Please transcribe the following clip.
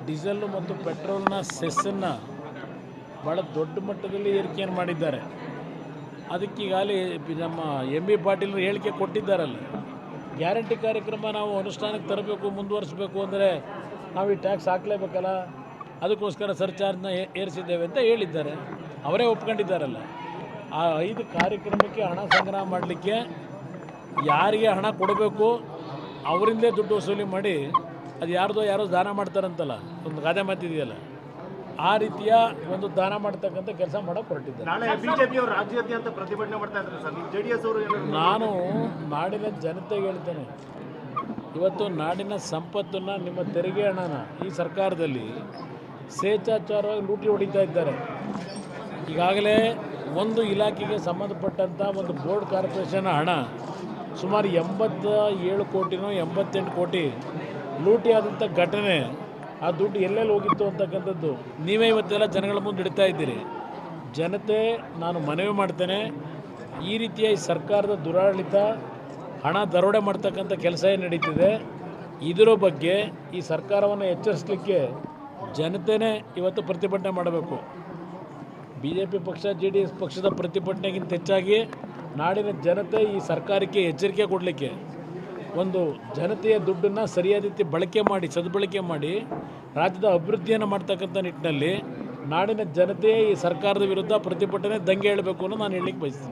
Diesel ಮತ್ತು ಪೆಟ್ರೋಲ್ನ ಸೆಸ್ಸನ್ನು ಭಾಳ ದೊಡ್ಡ ಮಟ್ಟದಲ್ಲಿ ಏರಿಕೆಯನ್ನು ಮಾಡಿದ್ದಾರೆ. ಅದಕ್ಕೀಗಾಗಲೇ ನಮ್ಮ ಬಿ ಪಾಟೀಲ್ ಹೇಳಿಕೆ ಕೊಟ್ಟಿದ್ದಾರಲ್ಲ, ಗ್ಯಾರಂಟಿ ಕಾರ್ಯಕ್ರಮ ನಾವು ಅನುಷ್ಠಾನಕ್ಕೆ ತರಬೇಕು, ಮುಂದುವರಿಸಬೇಕು ಅಂದರೆ ನಾವು ಈ ಟ್ಯಾಕ್ಸ್ ಹಾಕಲೇಬೇಕಲ್ಲ, ಅದಕ್ಕೋಸ್ಕರ ಸರ್ಚಾರ್ಜ್ನ ಏರಿಸಿದ್ದೇವೆ ಅಂತ ಹೇಳಿದ್ದಾರೆ. ಅವರೇ ಒಪ್ಕೊಂಡಿದ್ದಾರಲ್ಲ. ಆ 5 ಕಾರ್ಯಕ್ರಮಕ್ಕೆ ಹಣ ಸಂಗ್ರಹ ಮಾಡಲಿಕ್ಕೆ ಯಾರಿಗೆ ಹಣ ಕೊಡಬೇಕು ಅವರಿಂದಲೇ ದುಡ್ಡು ವಸೂಲಿ ಮಾಡಿ ಅದು ಯಾರೋ ದಾನ ಮಾಡ್ತಾರಂತಲ್ಲ, ಒಂದು ಗಾದೆ ಮಾತಿದೆಯಲ್ಲ, ಆ ರೀತಿಯ ಒಂದು ದಾನ ಮಾಡ್ತಕ್ಕಂಥ ಕೆಲಸ ಮಾಡೋಕೆ ಹೊರಟಿದ್ದಾರೆ. ನಾಳೆ ಬಿಜೆಪಿಯವರು ರಾಜ್ಯಾದ್ಯಂತ ಪ್ರತಿಭಟನೆ ಮಾಡ್ತಾ ಇದ್ದಾರೆ ಸರ್. ಜೆಡಿಎಸ್ ಅವರು ನಾನು ನಾಡಿನ ಜನತೆಗೆ ಹೇಳ್ತೇನೆ, ಇವತ್ತು ನಾಡಿನ ಸಂಪತ್ತನ್ನು, ನಿಮ್ಮ ತೆರಿಗೆ ಹಣನ ಈ ಸರ್ಕಾರದಲ್ಲಿ ಸ್ವೇಚ್ಛಾಚಾರವಾಗಿ ಲೂಟಿ ಹೊಡಿತಾ ಇದ್ದಾರೆ. ಈಗಾಗಲೇ ಒಂದು ಇಲಾಖೆಗೆ ಸಂಬಂಧಪಟ್ಟಂಥ ಒಂದು ಬೋರ್ಡ್ ಕಾರ್ಪೊರೇಷನ್ ಹಣ ಸುಮಾರು 87 ಕೋಟಿನೋ 88 ಕೋಟಿ ಲೂಟಿ ಆದಂಥ ಘಟನೆ. ಆ ದುಡ್ಡು ಎಲ್ಲೆಲ್ಲಿ ಹೋಗಿತ್ತು ಅಂತಕ್ಕಂಥದ್ದು ನೀವೇ ಇವತ್ತೆಲ್ಲ ಜನಗಳ ಮುಂದೆ ಇಡ್ತಾ ಇದ್ದೀರಿ. ಜನತೆ, ನಾನು ಮನವಿ ಮಾಡ್ತೇನೆ, ಈ ರೀತಿಯ ಈ ಸರ್ಕಾರದ ದುರಾಡಳಿತ, ಹಣ ದರೋಡೆ ಮಾಡ್ತಕ್ಕಂಥ ಕೆಲಸ ಏನು ನಡೀತಿದೆ, ಇದರ ಬಗ್ಗೆ ಈ ಸರ್ಕಾರವನ್ನು ಎಚ್ಚರಿಸಲಿಕ್ಕೆ ಜನತೆಯೇ ಇವತ್ತು ಪ್ರತಿಭಟನೆ ಮಾಡಬೇಕು. BJP ಪಕ್ಷ, JDS ಪಕ್ಷದ ಪ್ರತಿಭಟನೆಗಿಂತ ಹೆಚ್ಚಾಗಿ ನಾಡಿನ ಜನತೆ ಈ ಸರ್ಕಾರಕ್ಕೆ ಎಚ್ಚರಿಕೆ ಕೊಡಲಿಕ್ಕೆ, ಒಂದು ಜನತೆಯ ದುಡ್ಡನ್ನು ಸರಿಯಾದ ರೀತಿ ಬಳಕೆ ಮಾಡಿ, ಸದ್ಬಳಕೆ ಮಾಡಿ ರಾಜ್ಯದ ಅಭಿವೃದ್ಧಿಯನ್ನು ಮಾಡ್ತಕ್ಕಂಥ ನಿಟ್ಟಿನಲ್ಲಿ ನಾಡಿನ ಜನತೆ ಈ ಸರ್ಕಾರದ ವಿರುದ್ಧ ಪ್ರತಿಭಟನೆ ದಂಗೆ ಹೇಳಬೇಕು ಅನ್ನೋ ನಾನು ಹೇಳಲಿಕ್ಕೆ ಬಯಸ್ತೀನಿ.